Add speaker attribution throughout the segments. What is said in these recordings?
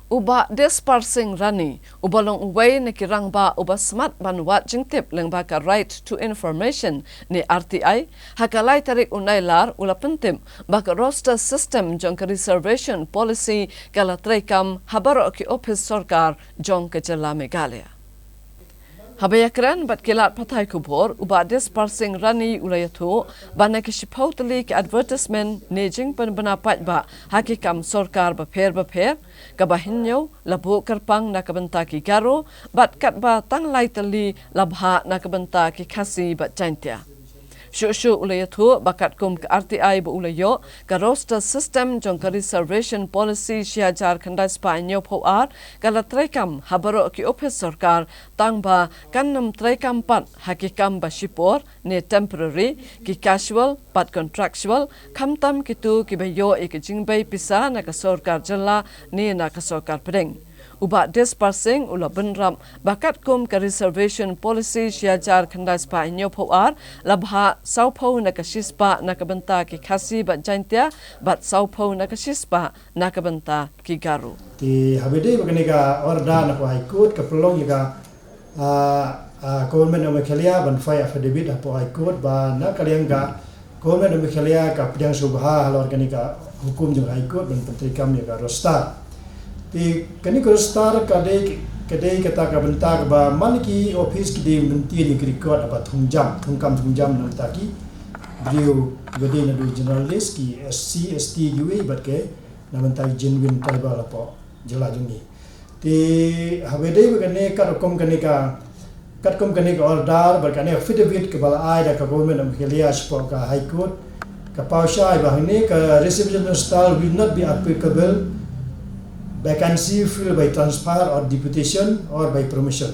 Speaker 1: Uba dispersing rani, ubalong uway na kirangba uba smart banwat jingtip lengba ka right to information ni RTI, hakalay tarik unaylar ula pentim baka roster system jong ka reservation policy kalatrekam habaro ki office sarkar jong ka jala Meghalaya. Habayakran bat kilat patay kubor uba dispersing rani ulayatu bana ki shipotali ki advertisement nejing penbenapat ba hakikam sarkar bapher kabahinyo labu kerpang na kabenta ki garo bat kat ba tanglay tali labha na kabenta ki khasi bat jaintia. Shushu ulayatu bakat kum ke RTI bu ulayo ka roster system jong ka reservation policy syajar khandai spa nyo phawar kala trekam habaro ki office sarkar tangba kannam trekam pat hakikam ba shipor ne temporary ki casual pat contractual khamtam kitu ki bayo ek jingbei pisa na ka sarkar jalla ne na ka sarkar pedeng. Uba dispersing ula benram bakat kum ka reservation policy syajar khandai spa nyo phawar labha saupho na ka shispa na ka benta ki khasi bat jaintia bat saupho na ka shispa na ka benta ki garu.
Speaker 2: Ti habede bagani ka orda na ko high court ka prolong ka government of Meghalaya ban fai affidavit apo high court ba na kaliang ka government of Meghalaya ka pidang subha hal organi ka hukum jong high court ban pentri kam ya ka rosta. Ti kani ko star kadai kata ka benta ba man ki office ki de menti ni record apa thungjam nang taki beliau gede na do journalist ki SC ST UA bat ke na benta genuine tribal apa jela jungi ti habede begane katkom kani ka order bat kani affidavit ke bala ai da ka government of Meghalaya sport ka high court ka pausai ba ni ka reservation style will not be applicable vacancy filled by transfer or deputation or by promotion.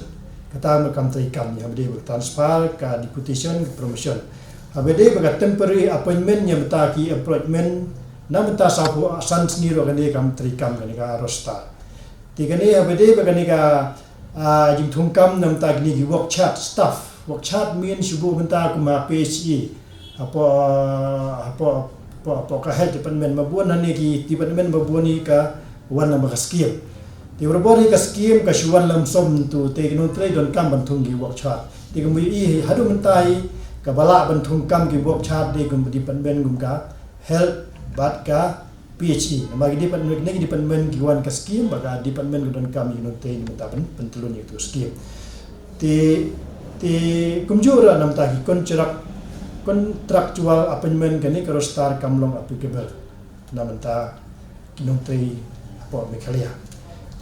Speaker 2: Kata makam terikam ni habde transfer ka deputation promotion. Habde baga temporary appointment yang betaki appointment na beta sapu san sendiri kan dia kam terikam kan ka roster. Tiga ni habde baga ni ka jing thungkam nam tak ni work chat staff. Work chat mean subuh benta kuma PHE apa ka health department mabuan ni ki department mabuan ni ka wan nama skim. Ti berbori ka skim ka shuan lam som tu te non trade don kam bantung gi work chat. Ti gum i hadu mentai ka bala bantung kam gi work chat de gum di department gum ka health bat ka PHE. Nama gi department gi wan ka skim baga department don kam gi non trade menta pentulun itu skim. Ti kumjura nam ta gi contractual appointment kani ka roster kamlong applicable. Namenta non trade po Meghalaya.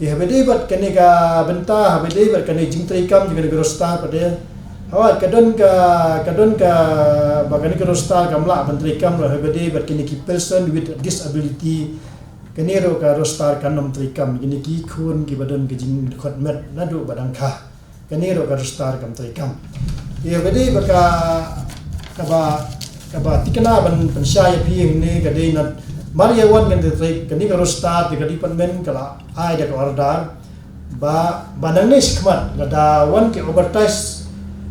Speaker 2: Di habede bat kani ka benta habede bat kani jingtri kam juga rosta pada awat kadon ka bagani ka rosta kamla bentri kam ro habede bat kani ki person with disability kani ro ka rosta kanam tri kam kini ki khun ki badon ki jing khotmet nadu badang kha kani ro ka rosta kam tri kam. Di habede bat ka ba tikana ban pensyaya pi ni ka de nat Maria wan kan detrik kani ka rosta di department kala ai da order ba banang skmat da wan ke overtime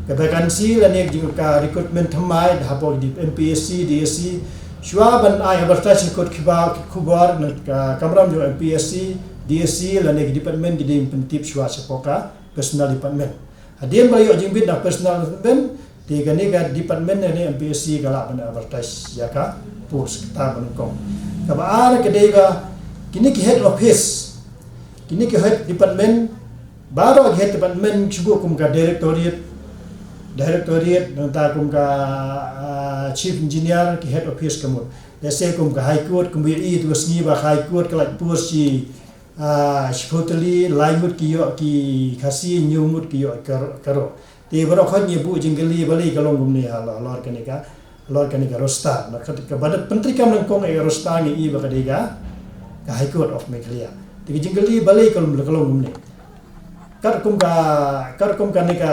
Speaker 2: ka vacancy la nek jing ka recruitment thamai da po di MPSC DSC shwa ban ai overtime ko kubar ka kamram jo MPSC DSC la nek department di pentip shwa sepoka personal department adien bayo jing bid na personal department di kani ka department ni MPSC kala ban overtime ya ka post ta ban kong kabar kedega kini ki head office kini ki head department baru head department cukup kum ka directorate nanta kum ka chief engineer ki head office kamu dese kum ka high court kum i tu sni ba high court kala post si shotali laimut ki yo ki khasi nyumut ki yo karo te baro khon ni bu jingli bali kalong gum ni hala lor kani ka rosta na ka badat pentri kam nang kong e rosta ngi i ba kadega ka high court of Meghalaya ti jingli balai kalum gum ni kar kum ka ni ka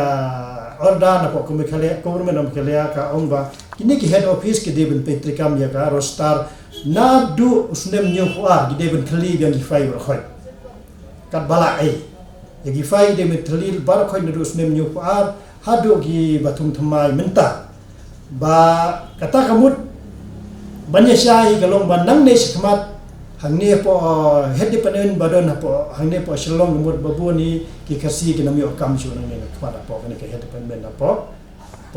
Speaker 2: orda na ko Meghalaya government of Meghalaya ka ongba kini ki head office ki deben pentri kam ya ka rosta na du usnem nyu khwa gi deben khali gan gi fai ro khoi kat bala ai ya gi fai de metli bar khoi na du usnem nyu khwa hadu gi batung thamai menta ba kata kamut banyak syai kalong bandang ne sikmat hangni po head department badon po hangni po shalom mud babu ni ki kasi ki nami okam chu nang ne khwada po ne ke head department po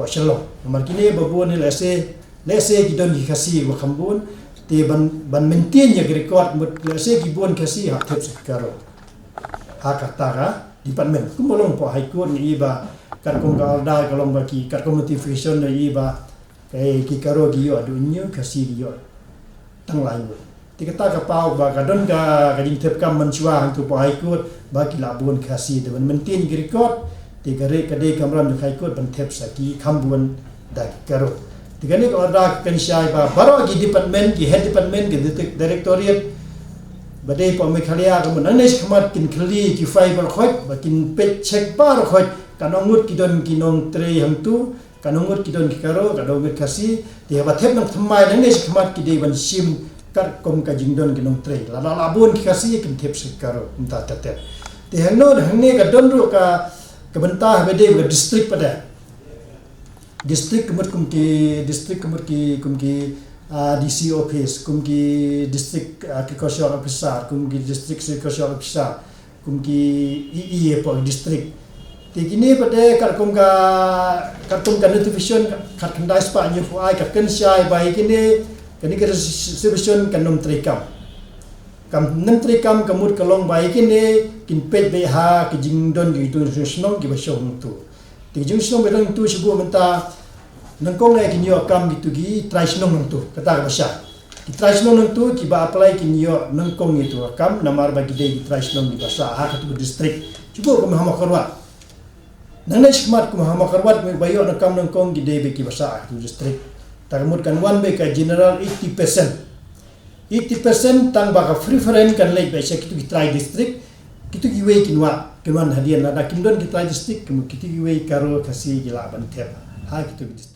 Speaker 2: shalom nomor kini babu ni lese ki don ki kasi wa khambun ti ban maintain ya record mud lese ki bon kasi ha thep karo ha katara department kumolong po high court ni iba kar kong galda kalong baki kar motivation ni iba kai ki karo gi yo adunyo kasi gi yo tang lai Tikata ka pau ba ka don ka jing tep kam mansua hang tu po high court ba ki labun khasi de ban maintain ki record ti gare ka de kamram de high court ban tep saki khambun da karo ti gane ko order kan shai ba baro ki department ki head department ki directorate ba de po me khalia ka mun ne khmat kin khli ki fiber khot ba kin pe check par khot kanongut ki don ki nong tre hang tu kanongut ki don ki karo ka do khasi ti ba tep nang thamai ne khmat ki de ban sim kar kom ka jingdon ginong tre la labun kasi kin tip sekaro unta tatet te hangno hangne ka donru ka benta bede ka district pada district kumut ki DC office kum ki district agricultural officer kum ki district agricultural officer kum ki EE po district te gini pada kar kom ka notification kar kandai spa nyu fu ai ka kan shai bai kini kani kita submission kan nom trikam kamut kalong bai kini kin pet be ha ki jingdon gi tu snong gi basong tu ti jing snong bedang tu sibu menta nangkong le kin yo kam gitu gi try snong tu kata bahasa ki try snong tu ki ba apply kin yo nangkong itu kam namar bagi de try snong di bahasa ha ka tu district sibu ko mahama karwa nang shikmat ko mahama karwa ko bayo nakam nangkong gi de be ki bahasa tu district Tagamut kan one bay ka general 80% tang baka preference kan lay bay kitu ki try district kitu ki way kinwa hadian na kimdon ki try district kitu ki way karo kasi gila ban tep ha kitu district